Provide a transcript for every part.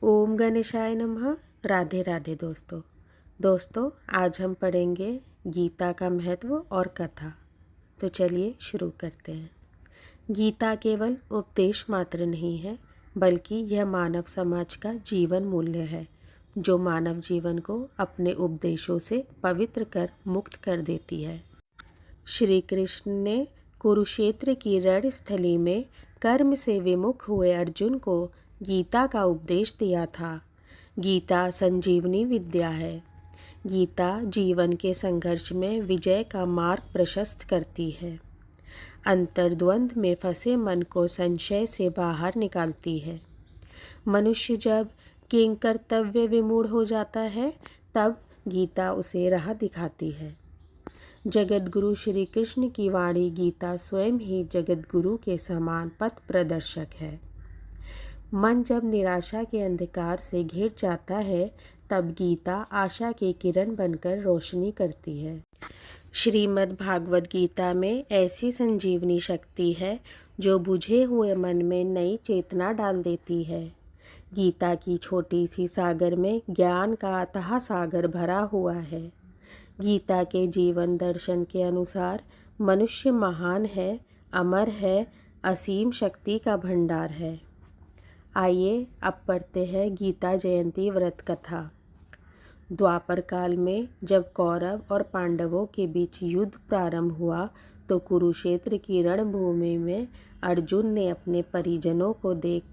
ओम गणेशाय नमः। राधे राधे दोस्तों आज हम पढ़ेंगे गीता का महत्व और कथा। तो चलिए शुरू करते हैं। गीता केवल उपदेश मात्र नहीं है, बल्कि यह मानव समाज का जीवन मूल्य है, जो मानव जीवन को अपने उपदेशों से पवित्र कर मुक्त कर देती है। श्री कृष्ण ने कुरुक्षेत्र की रणस्थली में कर्म से विमुख हुए अर्जुन को गीता का उपदेश दिया था। गीता संजीवनी विद्या है। गीता जीवन के संघर्ष में विजय का मार्ग प्रशस्त करती है। अंतर्द्वंद में फंसे मन को संशय से बाहर निकालती है। मनुष्य जब किंकर्तव्य विमूढ़ हो जाता है, तब गीता उसे राह दिखाती है। जगतगुरु श्री कृष्ण की वाणी गीता स्वयं ही जगतगुरु के समान पथ प्रदर्शक है। मन जब निराशा के अंधकार से घिर जाता है, तब गीता आशा की किरण बनकर रोशनी करती है। श्रीमद् भागवत गीता में ऐसी संजीवनी शक्ति है जो बुझे हुए मन में नई चेतना डाल देती है। गीता की छोटी सी सागर में ज्ञान का अथाह सागर भरा हुआ है। गीता के जीवन दर्शन के अनुसार मनुष्य महान है, अमर है, असीम शक्ति का भंडार है। आइए अब पढ़ते हैं गीता जयंती व्रत कथा। द्वापर काल में जब कौरव और पांडवों के बीच युद्ध प्रारंभ हुआ, तो कुरुक्षेत्र की रणभूमि में अर्जुन ने अपने परिजनों को देख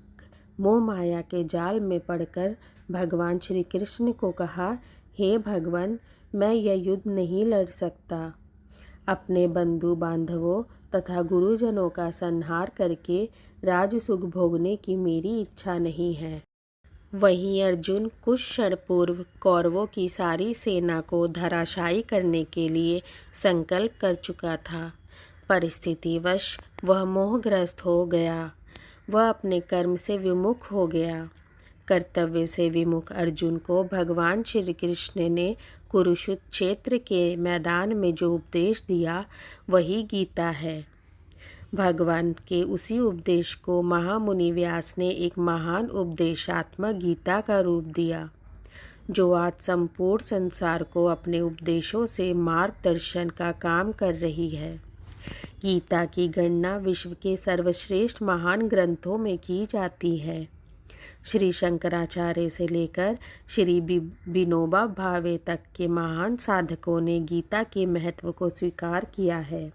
मोह माया के जाल में पड़कर भगवान श्री कृष्ण को कहा, हे भगवान, मैं यह युद्ध नहीं लड़ सकता। अपने बंधु बांधवों तथा गुरुजनों का संहार करके राजसुख भोगने की मेरी इच्छा नहीं है। वहीं अर्जुन कुछ क्षण पूर्व कौरवों की सारी सेना को धराशायी करने के लिए संकल्प कर चुका था। परिस्थितिवश वह मोहग्रस्त हो गया। वह अपने कर्म से विमुख हो गया। कर्तव्य से विमुख अर्जुन को भगवान श्री कृष्ण ने कुरुक्षेत्र के मैदान में जो उपदेश दिया, वही गीता है। भगवान के उसी उपदेश को महामुनि व्यास ने एक महान उपदेशात्मक गीता का रूप दिया, जो आज संपूर्ण संसार को अपने उपदेशों से मार्गदर्शन का काम कर रही है। गीता की गणना विश्व के सर्वश्रेष्ठ महान ग्रंथों में की जाती है। श्री शंकराचार्य से लेकर श्री विनोबा भावे तक के महान साधकों ने गीता के महत्व को स्वीकार किया है।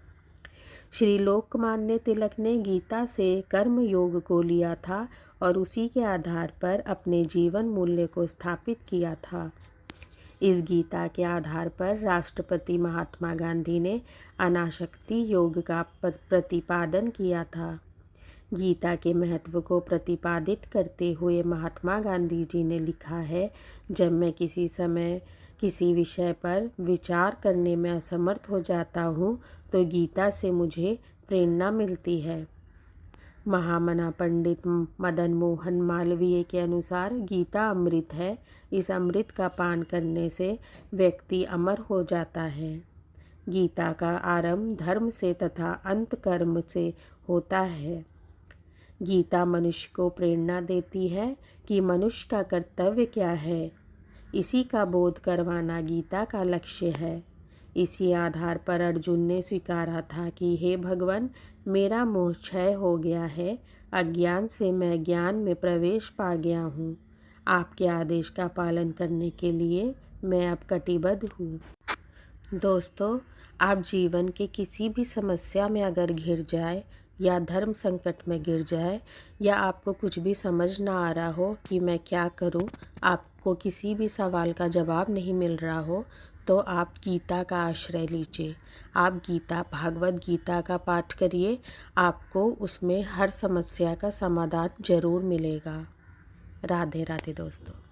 श्री लोकमान्य तिलक ने गीता से कर्म योग को लिया था और उसी के आधार पर अपने जीवन मूल्य को स्थापित किया था। इस गीता के आधार पर राष्ट्रपति महात्मा गांधी ने अनासक्ति योग का प्रतिपादन किया था। गीता के महत्व को प्रतिपादित करते हुए महात्मा गांधी जी ने लिखा है, जब मैं किसी समय किसी विषय पर विचार करने में असमर्थ हो जाता हूँ, तो गीता से मुझे प्रेरणा मिलती है। महामना पंडित मदन मोहन मालवीय के अनुसार गीता अमृत है। इस अमृत का पान करने से व्यक्ति अमर हो जाता है। गीता का आरंभ धर्म से तथा अंत कर्म से होता है। गीता मनुष्य को प्रेरणा देती है कि मनुष्य का कर्तव्य क्या है। इसी का बोध करवाना गीता का लक्ष्य है। इसी आधार पर अर्जुन ने स्वीकारा था कि हे भगवान, मेरा मोह क्षय हो गया है। अज्ञान से मैं ज्ञान में प्रवेश पा गया हूँ। आपके आदेश का पालन करने के लिए मैं अब कटिबद्ध हूँ। दोस्तों, आप जीवन के किसी भी समस्या में अगर घिर जाए या धर्म संकट में गिर जाए, या आपको कुछ भी समझ ना आ रहा हो कि मैं क्या करूं, आपको किसी भी सवाल का जवाब नहीं मिल रहा हो, तो आप गीता का आश्रय लीजिए। आप गीता भागवत गीता का पाठ करिए। आपको उसमें हर समस्या का समाधान जरूर मिलेगा। राधे राधे दोस्तों।